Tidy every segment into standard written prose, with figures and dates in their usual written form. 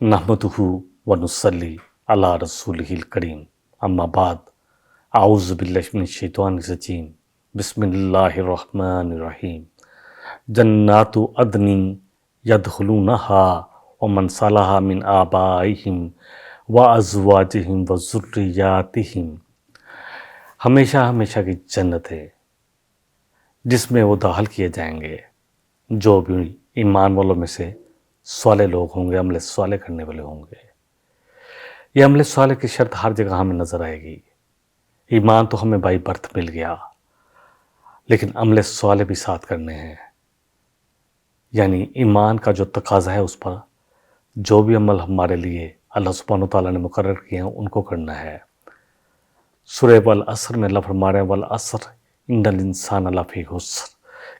نحمدہ ونصلی علی رسولہ الکریم اما بعد اعوذ باللہ من الشیطان الرجیم بسم اللہ الرحمن الرحیم جنات عدن یدخلونہا ومن صلح من آبائہم وازواجہم وذریاتہم، ہمیشہ ہمیشہ کی جنت ہے جس میں وہ داخل کیے جائیں گے جو بھی ایمان والوں میں سے صالح لوگ ہوں گے، عمل صالح کرنے والے ہوں گے۔ یہ عمل صالح کی شرط ہر جگہ ہمیں نظر آئے گی۔ ایمان تو ہمیں بائی برتھ مل گیا، لیکن عمل صالح بھی ساتھ کرنے ہیں، یعنی ایمان کا جو تقاضا ہے اس پر جو بھی عمل ہمارے لیے اللہ سبحانہ وتعالیٰ نے مقرر کیے ہیں ان کو کرنا ہے۔ سورہ والعصر میں اللہ فرما رہے ہیں والعصر ان الانسان لفی خسر،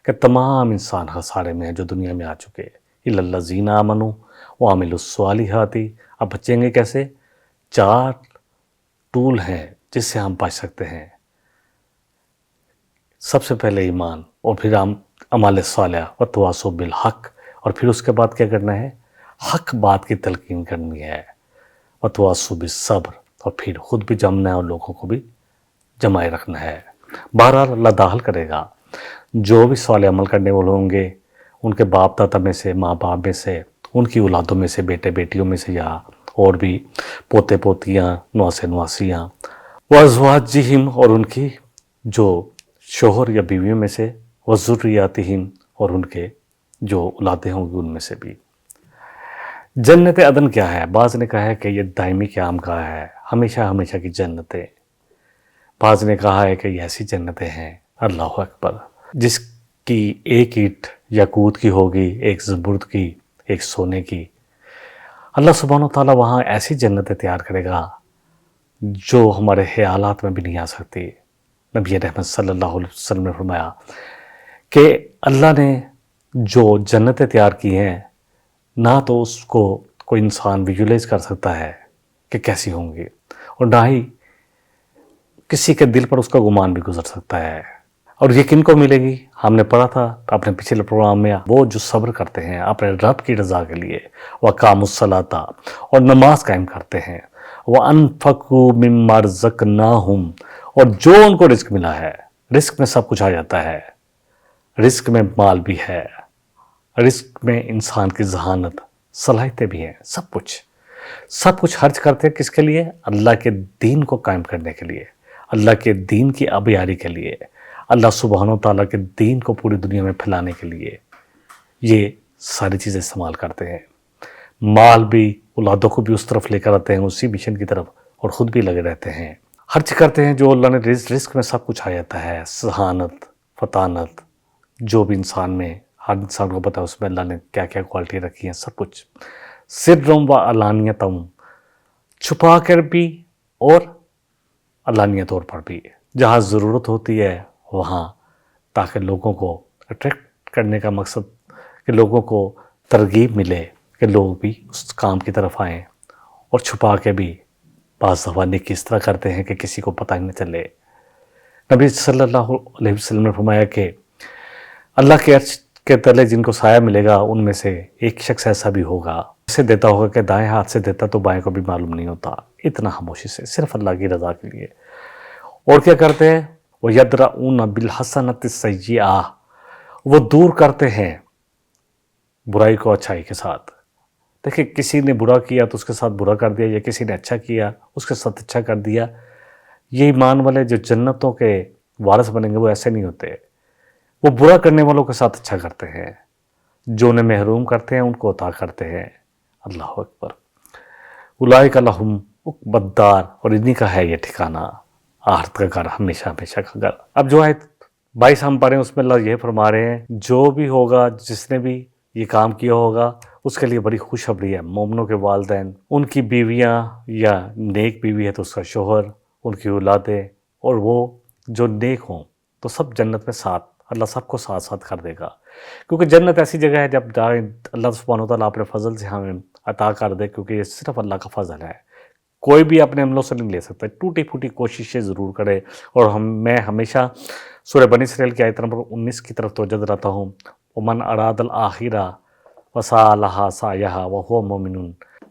کہ تمام انسان خسارے میں ہیں جو دنیا میں آ چکے، الا الذین آمنوا وعملوا الصالحات۔ اب بچیں گے کیسے؟ 4 ٹول ہیں جس سے ہم بچ سکتے ہیں۔ سب سے پہلے ایمان، اور پھر ہم اعمال صالح وتواصوا بالحق، اور پھر اس کے بعد کیا کرنا ہے؟ حق بات کی تلقین کرنی ہے، وتواصوا بالصبر، اور پھر خود بھی جمنا ہے اور لوگوں کو بھی جمائے رکھنا ہے۔ بہرحال اللہ داخل کرے گا جو بھی صالح عمل کرنے والے ہوں گے، ان کے باپ دادا میں سے، ماں باپ میں سے، ان کی اولادوں میں سے، بیٹے بیٹیوں میں سے، یا اور بھی پوتے پوتیاں، نواسے نواسیاں، وازواجہم، اور ان کی جو شوہر یا بیویوں میں سے، وذریاتہم، اور ان کے جو اولادیں ہوں گی ان میں سے بھی۔ جنت عدن کیا ہے؟ بعض نے کہا ہے کہ یہ دائمی قیام گاہ ہے، ہمیشہ ہمیشہ کی جنتیں۔ بعض نے کہا ہے کہ یہ ایسی جنتیں ہیں، اللہ اکبر، جس کی ایک اینٹ یاقوت کی ہوگی، ایک زمرد کی، ایک سونے کی۔ اللہ سبحانہ وتعالیٰ وہاں ایسی جنتیں تیار کرے گا جو ہمارے خیالات میں بھی نہیں آ سکتی۔ نبی رحمت صلی اللہ علیہ وسلم نے فرمایا کہ اللہ نے جو جنتیں تیار کی ہیں، نہ تو اس کو کوئی انسان ویژولائز کر سکتا ہے کہ کیسی ہوں گی، اور نہ ہی کسی کے دل پر اس کا گمان بھی گزر سکتا ہے۔ اور یہ کن کو ملے گی؟ ہم نے پڑھا تھا اپنے پچھلے پروگرام میں، وہ جو صبر کرتے ہیں اپنے رب کی رضا کے لیے، وَقَامُوا الصَّلَاةَ، اور نماز قائم کرتے ہیں، وَأَنفَقُوا مِمَّا رَزَقْنَاهُمْ، اور جو ان کو رزق ملا ہے۔ رزق میں سب کچھ آ جاتا ہے، رزق میں مال بھی ہے، رزق میں انسان کی ذہانت، صلاحیتیں بھی ہیں، سب کچھ خرچ کرتے ہیں کس کے لیے؟ اللہ کے دین کو قائم کرنے کے لیے، اللہ کے دین کی آبیاری کے لیے، اللہ سبحانہ وتعالیٰ کے دین کو پوری دنیا میں پھیلانے کے لیے یہ ساری چیزیں استعمال کرتے ہیں۔ مال بھی، اولادوں کو بھی اس طرف لے کر آتے ہیں، اسی مشن کی طرف، اور خود بھی لگے رہتے ہیں، خرچ کرتے ہیں جو اللہ نے رزق میں سب کچھ آ جاتا ہے، ذہانت، فطانت، جو بھی انسان میں، ہر انسان کو پتا ہے اس میں اللہ نے کیا کیا کوالٹی رکھی ہیں، سب کچھ، سرم و علانیتم، چھپا کر بھی اور علانیہ طور پر بھی، جہاں ضرورت ہوتی ہے وہاں، تاکہ لوگوں کو اٹریکٹ کرنے کا مقصد کہ لوگوں کو ترغیب ملے کہ لوگ بھی اس کام کی طرف آئیں، اور چھپا کے بھی بعض دفعہ نیکی اس طرح کرتے ہیں کہ کسی کو پتہ ہی نہ چلے۔ نبی صلی اللہ علیہ وسلم نے فرمایا کہ اللہ کے عرش کے تلے جن کو سایہ ملے گا ان میں سے ایک شخص ایسا بھی ہوگا اسے دیتا ہوگا کہ دائیں ہاتھ سے دیتا تو بائیں کو بھی معلوم نہیں ہوتا، اتنا خاموشی سے، صرف اللہ کی رضا کے لیے۔ اور کیا کرتے ہیں؟ وَيَدْرَؤُونَ بِالْحَسَنَةِ السَّيِّئَةَ، وہ دور کرتے ہیں برائی کو اچھائی کے ساتھ۔ دیکھیں، کسی نے برا کیا تو اس کے ساتھ برا کر دیا، یا کسی نے اچھا کیا اس کے ساتھ اچھا کر دیا۔ یہ ایمان والے جو جنتوں کے وارث بنیں گے وہ ایسے نہیں ہوتے، وہ برا کرنے والوں کے ساتھ اچھا کرتے ہیں، جو انہیں محروم کرتے ہیں ان کو عطا کرتے ہیں۔ اللہ اکبر، اولئک لہم عقبی الدار، اور انہی کا ہے یہ ٹھکانہ، آخرت کا گھر، ہمیشہ ہمیشہ کا گھر۔ اب جو آیت 22 ہم پڑھ رہے ہیں اس میں اللہ یہ فرما رہے ہیں جو بھی ہوگا، جس نے بھی یہ کام کیا ہوگا اس کے لیے بڑی خوشخبری ہے۔ مومنوں کے والدین، ان کی بیویاں، یا نیک بیوی ہے تو اس کا شوہر، ان کی اولادیں، اور وہ جو نیک ہوں تو سب جنت میں ساتھ، اللہ سب کو ساتھ ساتھ کر دے گا، کیونکہ جنت ایسی جگہ ہے جب اللہ سبحانہ وتعالیٰ اپنے فضل سے ہمیں عطا کر دے، کیونکہ یہ صرف اللہ کا فضل ہے، کوئی بھی اپنے عملوں سے نہیں لے سکتا۔ ٹوٹی پھوٹی کوششیں ضرور کرے، اور میں ہمیشہ سورہ بنی اسرائیل کی آیت نمبر 19 کی طرف توجہ دلاتا ہوں، وَمَنْ أَرَادَ الْآخِرَةَ وَسَعَى لَهَا سَعْيَهَا وَهُوَ مُؤْمِنٌ،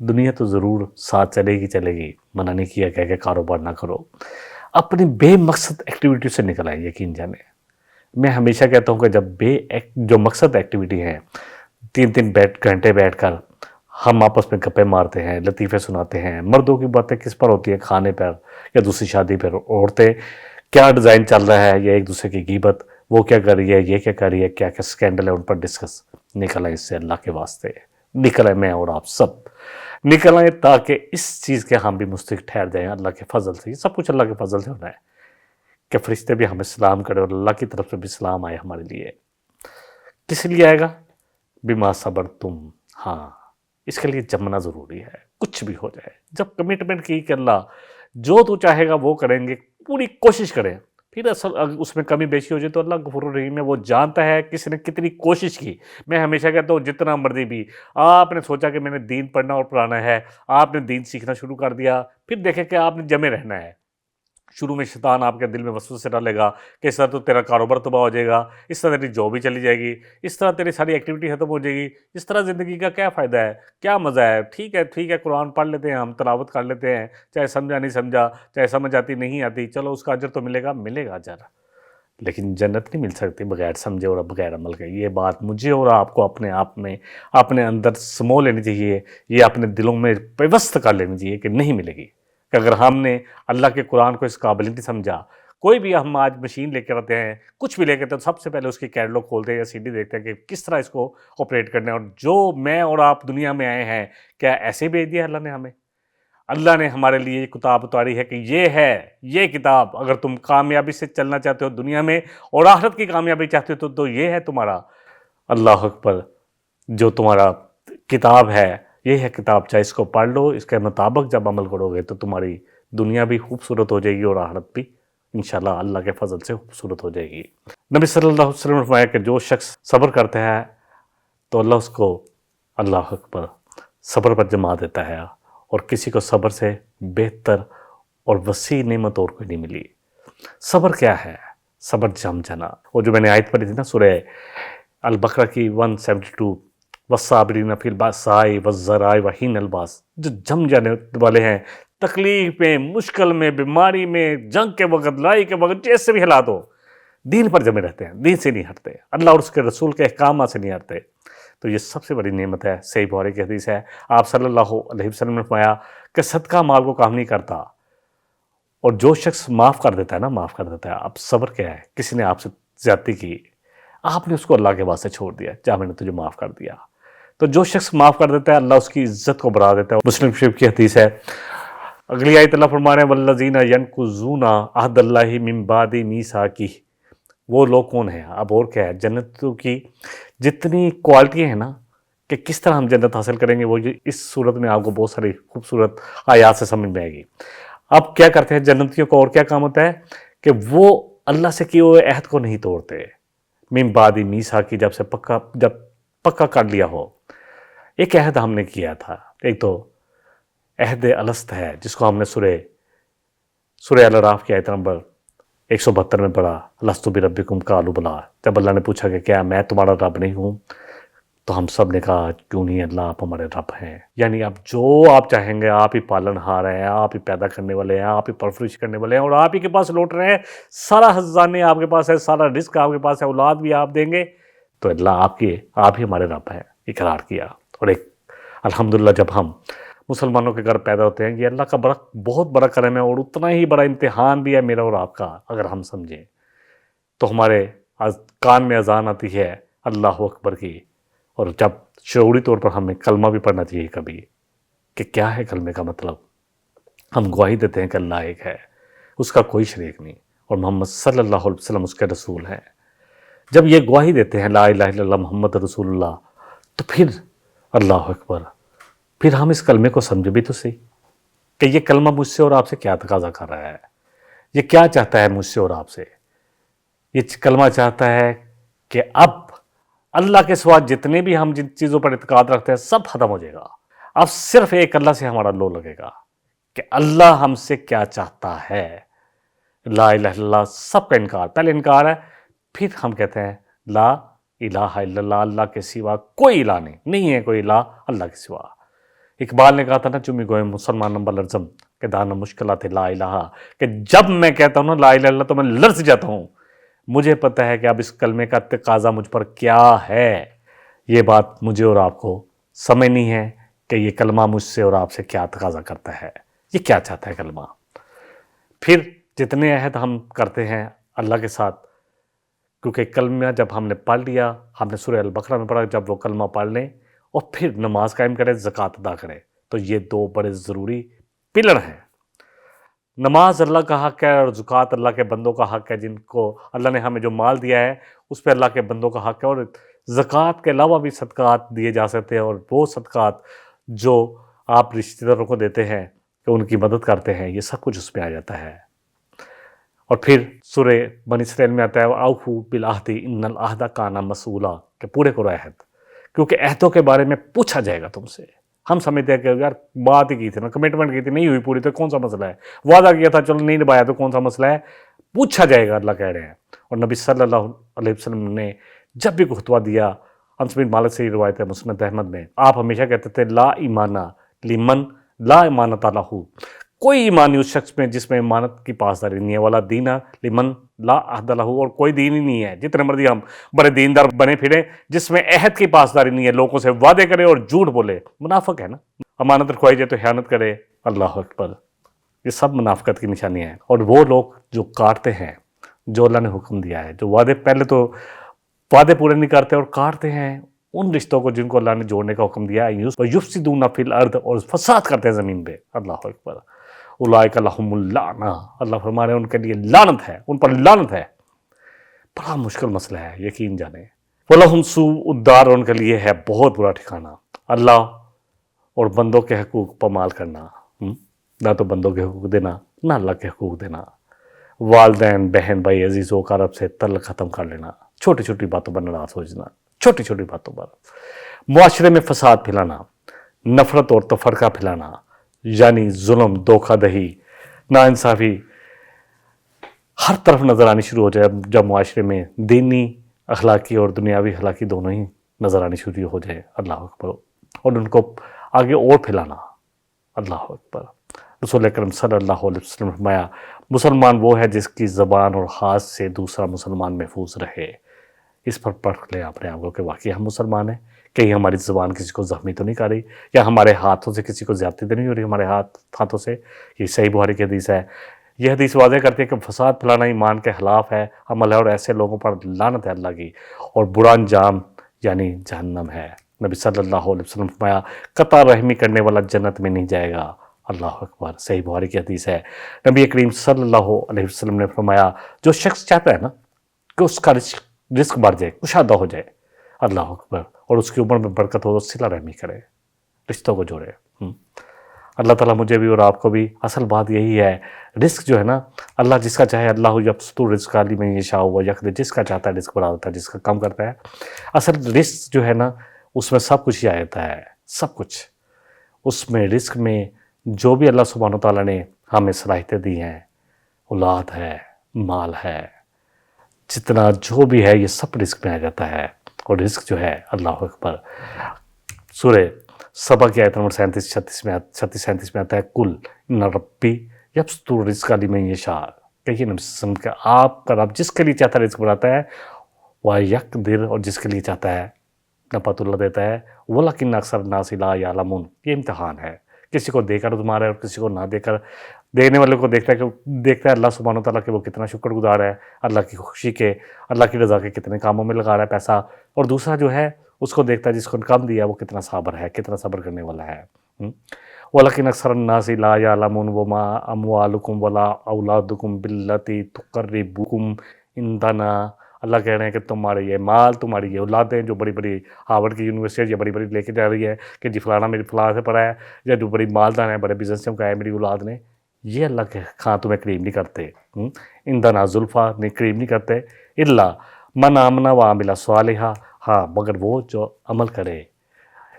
دنیا تو ضرور ساتھ چلے گی، منع نہیں کیا کہ کاروبار نہ کرو، اپنی بے مقصد ایکٹیویٹی سے نکل آئے، یقین جانے۔ میں ہمیشہ کہتا ہوں کہ جب جو مقصد ایکٹیویٹی ہے، 3 گھنٹے بیٹھ کر ہم آپس میں گپے مارتے ہیں، لطیفے سناتے ہیں، مردوں کی باتیں کس پر ہوتی ہیں؟ کھانے پر یا دوسری شادی پر، عورتیں کیا ڈیزائن چل رہا ہے، یا ایک دوسرے کی غیبت، وہ کیا کر رہی ہے، یہ کیا کر رہی ہے، کیا کیا سکینڈل ہے، ان پر ڈسکس۔ نکل آئے اس سے، اللہ کے واسطے نکل آئے، میں اور آپ سب نکل آئے، تاکہ اس چیز کے ہم بھی مستحق ٹھہر جائیں اللہ کے فضل سے۔ یہ سب کچھ اللہ کے فضل سے ہونا ہے کہ فرشتے بھی ہمیں سلام کرے اور اللہ کی طرف سے بھی سلام آئے ہمارے لیے۔ کس لیے آئے گا؟ بما صبرتم۔ ہاں، اس کے لیے جمنا ضروری ہے، کچھ بھی ہو جائے۔ جب کمٹمنٹ کی کہ اللہ جو تو چاہے گا وہ کریں گے، پوری کوشش کریں، پھر اصل اس میں کمی بیشی ہو جائے تو اللہ غفور الرحیم ہے، وہ جانتا ہے کسی نے کتنی کوشش کی۔ میں ہمیشہ کہتا ہوں جتنا مرضی بھی آپ نے سوچا کہ میں نے دین پڑھنا اور پڑھانا ہے، آپ نے دین سیکھنا شروع کر دیا، پھر دیکھیں کہ آپ نے جمے رہنا ہے۔ شروع میں شیطان آپ کے دل میں وسوسے ڈالے گا کہ اس طرح تو تیرا کاروبار تباہ ہو جائے گا، اس طرح تیری جاب بھی چلی جائے گی، اس طرح تیری ساری ایکٹیویٹی ختم ہو جائے گی، اس طرح زندگی کا کیا فائدہ ہے، کیا مزہ ہے؟ ٹھیک ہے قرآن پڑھ لیتے ہیں، ہم تلاوت کر لیتے ہیں، چاہے سمجھا نہیں سمجھا، چاہے سمجھ آتی نہیں آتی، چلو اس کا اجر تو ملے گا اجر، لیکن جنت نہیں مل سکتی بغیر سمجھے اور بغیر عمل کے۔ یہ بات مجھے اور آپ کو اپنے آپ میں اپنے اندر سمو لینی چاہیے، یہ اپنے دلوں میں پیوست کر لینی چاہیے کہ نہیں ملے گی، کہ اگر ہم نے اللہ کے قرآن کو اس قابل نہیں سمجھا، کوئی بھی ہم آج مشین لے کے آتے ہیں، کچھ بھی لے کے آتے ہیں، سب سے پہلے اس کی کیٹلاگ کھولتے ہیں یا CD دیکھتے ہیں کہ کس طرح اس کو آپریٹ کرنا ہے، اور جو میں اور آپ دنیا میں آئے ہیں کیا ایسے بھیج دیا اللہ نے ہمیں؟ اللہ نے ہمارے لیے یہ کتاب اتاری ہے کہ یہ کتاب، اگر تم کامیابی سے چلنا چاہتے ہو دنیا میں اور آخرت کی کامیابی چاہتے ہو تو یہ ہے تمہارا، اللہ اکبر، جو تمہارا کتاب ہے، یہ ہے کتاب، چاہے اس کو پڑھ لو، اس کے مطابق جب عمل کرو گے تو تمہاری دنیا بھی خوبصورت ہو جائے گی اور آخرت بھی انشاءاللہ اللہ کے فضل سے خوبصورت ہو جائے گی۔ نبی صلی اللہ علیہ وسلم نے فرمایا کہ جو شخص صبر کرتا ہے تو اللہ اس کو، اللہ اکبر، صبر پر جما دیتا ہے، اور کسی کو صبر سے بہتر اور وسیع نعمت اور کوئی نہیں ملی۔ صبر کیا ہے؟ صبر جم جانا، وہ جو میں نے آیت پڑھی تھی نا سورہ البقرہ کی 172، والصابرین فی البأساء والضراء وحین الباس، جو جم جانے والے ہیں تکلیف میں، مشکل میں، بیماری میں، جنگ کے وقت، لڑائی کے وقت، جیسے بھی حالات ہو، دین پر جمے رہتے ہیں، دین سے نہیں ہٹتے، اللہ اور اس کے رسول کے احکامات سے نہیں ہٹتے، تو یہ سب سے بڑی نعمت ہے۔ صحیح بخاری کی حدیث ہے، آپ صلی اللہ علیہ وسلم نے فرمایا کہ صدقہ مال کو کام نہیں کرتا، اور جو شخص معاف کر دیتا ہے نا، معاف کر دیتا ہے۔ اب صبر کیا ہے؟ کسی نے آپ سے زیادتی کی، آپ نے اس کو اللہ کے واسطے چھوڑ دیا، جا میں نے تجھے معاف کر دیا، تو جو شخص معاف کر دیتا ہے اللہ اس کی عزت کو بڑھا دیتا ہے۔ مسلم شریف کی حدیث ہے، اگلی آیت اللہ فرما رہے ہیں والذین ینقضون عہد اللہ من بعد میثاقہ، وہ لوگ کون ہیں؟ اب اور کیا ہے؟ جنتوں کی جتنی کوالٹی ہیں نا کہ کس طرح ہم جنت حاصل کریں گے، وہ اس صورت میں آپ کو بہت ساری خوبصورت آیات سے سمجھ میں آئے گی۔ اب کیا کرتے ہیں جنتیوں کو، اور کیا کام ہوتا ہے کہ وہ اللہ سے کیے ہوئے عہد کو نہیں توڑتے، من بعد میثاقہ، جب پکا کر لیا ہو۔ ایک عہد ہم نے کیا تھا، ایک تو عہد الست ہے جس کو ہم نے سورہ الاعراف کی آیت نمبر 172 میں پڑھا، الست بربکم قالوا بلی، جب اللہ نے پوچھا کہ کیا میں تمہارا رب نہیں ہوں، تو ہم سب نے کہا کیوں نہیں اللہ، آپ ہمارے رب ہیں۔ یعنی اب جو آپ چاہیں گے، آپ ہی پالن ہار ہیں، آپ ہی پیدا کرنے والے ہیں، آپ ہی پرورش کرنے والے ہیں، اور آپ ہی کے پاس لوٹ رہے ہیں، سارا خزانے آپ کے پاس ہے، سارا رزق آپ کے پاس ہے، اولاد بھی آپ دیں گے، تو اللہ آپ ہی ہمارے رب ہیں، اقرار کیا۔ اور ایک الحمدللہ جب ہم مسلمانوں کے گھر پیدا ہوتے ہیں، یہ اللہ کا بہت بڑا کرم ہے، اور اتنا ہی بڑا امتحان بھی ہے میرا اور آپ کا، اگر ہم سمجھیں تو۔ ہمارے کان میں اذان آتی ہے اللہ اکبر کی، اور جب شعوری طور پر ہمیں کلمہ بھی پڑھنا چاہیے کبھی، کہ کیا ہے کلمے کا مطلب۔ ہم گواہی دیتے ہیں کہ اللہ ایک ہے، اس کا کوئی شریک نہیں، اور محمد صلی اللہ علیہ وسلم اس کے رسول ہیں۔ جب یہ گواہی دیتے ہیں لا الہ الا اللہ محمد رسول اللہ، تو پھر اللہ اکبر، پھر ہم اس کلمے کو سمجھے بھی تو صحیح کہ یہ کلمہ مجھ سے اور آپ سے کیا تقاضا کر رہا ہے، یہ کیا چاہتا ہے مجھ سے اور آپ سے۔ یہ کلمہ چاہتا ہے کہ اب اللہ کے سوا جتنے بھی ہم جن چیزوں پر اعتقاد رکھتے ہیں سب ختم ہو جائے گا، اب صرف ایک اللہ سے ہمارا لو لگے گا کہ اللہ ہم سے کیا چاہتا ہے۔ لا الہ الا اللہ، سب کا انکار، پہلے انکار ہے، پھر ہم کہتے ہیں لا الہ الا اللہ، اللہ کے سوا کوئی الہ نہیں ہے، کوئی الہ اللہ کے سوا۔ اقبال نے کہا تھا نا چمی گوئے مسلمان نمبر لرزم کہ دانا مشکلات لا الہ، کہ جب میں کہتا ہوں نا لا الہ الا اللہ تو میں لرز جاتا ہوں، مجھے پتہ ہے کہ اب اس کلمے کا تقاضا مجھ پر کیا ہے۔ یہ بات مجھے اور آپ کو سمجھنی ہے کہ یہ کلمہ مجھ سے اور آپ سے کیا تقاضا کرتا ہے، یہ کیا چاہتا ہے کلمہ۔ پھر جتنے عہد ہم کرتے ہیں اللہ کے ساتھ، کیونکہ کلمہ جب ہم نے پڑھ لیا، ہم نے سورہ البقرہ میں پڑھا، جب وہ کلمہ پڑھ لیں اور پھر نماز قائم کرے، زکوٰۃ ادا کرے، تو یہ دو بڑے ضروری پلر ہیں۔ نماز اللہ کا حق ہے اور زکوٰۃ اللہ کے بندوں کا حق ہے، جن کو اللہ نے ہمیں جو مال دیا ہے اس پہ اللہ کے بندوں کا حق ہے۔ اور زکوٰۃ کے علاوہ بھی صدقات دیے جا سکتے ہیں، اور وہ صدقات جو آپ رشتہ داروں کو دیتے ہیں کہ ان کی مدد کرتے ہیں، یہ سب کچھ اس میں آ جاتا ہے۔ اور پھر سورہ بنی اسرائیل میں آتا ہے اوفوا بالعہد ان العہد کان مسئولا، کہ پورے کرو عہد، کیونکہ عہدوں کے بارے میں پوچھا جائے گا تم سے۔ ہم سمجھتے ہیں کہ یار بات ہی کی تھی نا، کمٹمنٹ کی تھی، نہیں ہوئی پوری تو کون سا مسئلہ ہے، وعدہ کیا تھا چلو نہیں نبھایا تو کون سا مسئلہ ہے، پوچھا جائے گا، اللہ کہہ رہے ہیں۔ اور نبی صلی اللہ علیہ وسلم نے جب بھی کوئی خطبہ دیا، انس بن مالک سے یہ روایت ہے مسند احمد میں، آپ ہمیشہ کہتے تھے لا ایمانہ لمن لا امانت لہ، کوئی ایمان نہیں اس شخص میں جس میں امانت کی پاسداری نہیں ہے، والا دینہ لمن لا عہد لہ، اور کوئی دین ہی نہیں ہے، جتنے مرضی ہم بڑے دیندار بنے پھریں، جس میں عہد کی پاسداری نہیں ہے، لوگوں سے وعدے کرے اور جھوٹ بولے، منافق ہے نا۔ امانت رکھوائی جائے تو خیانت کرے، اللہ اکبر، یہ سب منافقت کی نشانیاں ہیں۔ اور وہ لوگ جو کاٹتے ہیں جو اللہ نے حکم دیا ہے، جو وعدے پہلے تو وعدے پورے نہیں کرتے اور کاٹتے ہیں ان رشتوں کو جن کو اللہ نے جوڑنے کا حکم دیا ہے، یفسدون فی الارض، اور فساد کرتے ہیں زمین پہ، اللہ اکبر، اولئک لہم اللعنہ، اللہ فرما رہے ہیں ان کے لیے لعنت ہے، ان پر لعنت ہے۔ بڑا مشکل مسئلہ ہے، یقین جانیں۔ وَلَهُمْ سُوءُ الدَّارِ، ان کے لیے ہے بہت برا ٹھکانہ۔ اللہ اور بندوں کے حقوق پامال کرنا، نہ تو بندوں کے حقوق دینا نہ اللہ کے حقوق دینا، والدین بہن بھائی عزیز و اقارب سے تعلق ختم کر لینا، چھوٹی چھوٹی باتوں پر ناراض ہو جانا، چھوٹی چھوٹی باتوں پر معاشرے میں فساد پھیلانا، نفرت اور تفرقہ پھیلانا، یعنی ظلم، دھوکہ دہی، ناانصافی ہر طرف نظر آنی شروع ہو جائے، جب معاشرے میں دینی اخلاقی اور دنیاوی اخلاقی دونوں ہی نظر آنی شروع ہو جائے، اللہ اکبر، اور ان کو آگے اور پھیلانا، اللہ اکبر۔ رسول اکرم صلی اللہ علیہ وسلم نے فرمایا مسلمان وہ ہے جس کی زبان اور ہاتھ سے دوسرا مسلمان محفوظ رہے۔ اس پر پرکھ لیں اپنے آپ کو کہ واقعی ہم مسلمان ہیں، کہیں ہماری زبان کسی کو زخمی تو نہیں کر رہی، یا ہمارے ہاتھوں سے کسی کو زیادتی تو نہیں ہو رہی ہمارے ہاتھوں سے۔ یہ صحیح بخاری کی حدیث ہے۔ یہ حدیث واضح کرتی ہے کہ فساد پھیلانا ایمان کے خلاف ہے، عمل ہے، اور ایسے لوگوں پر لعنت ہے اللہ کی، اور برا انجام یعنی جہنم ہے۔ نبی صلی اللہ علیہ وسلم فرمایا قطع رحمی کرنے والا جنت میں نہیں جائے گا، اللہ اکبر، صحیح بخاری کی حدیث ہے۔ نبی کریم صلی اللہ علیہ وسلم نے فرمایا جو شخص چاہتا ہے نا کہ اس کا رزق بڑھ جائے، کشادہ ہو جائے، اللہ اکبر، اور اس کی عمر میں برکت ہو تو صلہ رحمی کرے، رشتوں کو جوڑے۔ اللہ تعالیٰ مجھے بھی اور آپ کو بھی، اصل بات یہی ہے، رزق جو ہے نا اللہ جس کا چاہے، اللہ یبسط الرزق لمن یشاء ویقدر، جس کا چاہتا ہے رزق بڑھا دیتا ہے، جس کا کم کرتا ہے۔ اصل رزق جو ہے نا اس میں سب کچھ ہی آ جاتا ہے، سب کچھ اس میں، رزق میں جو بھی اللہ سبحانہ و تعالیٰ نے ہمیں صلاحیتیں دی ہیں، اولاد ہے، مال ہے، جتنا جو بھی ہے، یہ سب رزق میں آ جاتا ہے۔ اور رزق جو ہے اللہ اکبر، سورہ سبا کی آیت نمبر 37 میں آتا ہے کل ان ربی یبسط الرزق لمن یشاء، کہیے نبی صلی اللہ علیہ وسلم کہ آپ کا رب جس کے لیے چاہتا ہے رزق بڑھاتا ہے، وَيَقْدِرُ، اور جس کے لیے چاہتا ہے نپت اللہ دیتا ہے، وَلَكِنَّ أَكْثَرَ النَّاسِ لَا يَعْلَمُونَ، یہ امتحان ہے، کسی کو دے کر تمہارا ہے اور کسی کو نہ دے کر، دینے والے کو دیکھتا ہے اللہ سبحانہ وتعالیٰ کہ وہ کتنا شکر گزار ہے، اللہ کی خوشی کے، اللہ کی رضا کے کتنے کاموں میں لگا رہا ہے پیسہ، اور دوسرا جو ہے اس کو دیکھتا ہے جس کو کم دیا وہ کتنا صابر ہے، کتنا صبر کرنے والا ہے۔ وَلَكِنَّ أَكْثَرَ النَّاسِ لَا يَعْلَمُونَ وَمَا أَمْوَالُكُمْ وَلَا أَوْلَادُكُمْ بِالَّتِي تُقَرِّبُكُمْ عِندَنَا، اللہ کہہ رہے ہیں کہ تمہارے یہ مال، تمہاری یہ اولادیں جو بڑی بڑی ہارورڈ کی یونیورسٹی یا بڑی بڑی لے کے جا رہی ہے کہ جی فلانا میری فلاں سے پڑھا ہے، یا جو بڑی مالدار ہیں، بڑے بزنس سے کا ہے میری اولاد نے، یہ اللہ کے ہاں تمہیں قریب نہیں کرتے، عندنا زلفیٰ، نہیں قریب نہیں کرتے، الا من آمن وعمل صالحا، ہاں مگر وہ جو عمل کرے،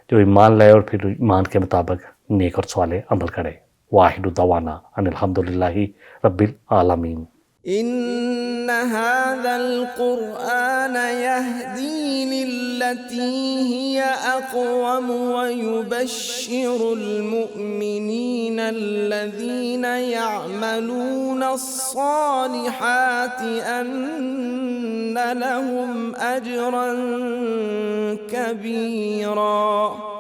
جو ایمان لائے اور پھر ایمان کے مطابق نیک اور صالح عمل کرے۔ واحد دعوانا ان الحمدللہ رب العالمین۔ إن هذا القرآن يهدي للتي بالتي هي أقوم ويبشر المؤمنين الذين يعملون الصالحات أن لهم أجرا كبيرا.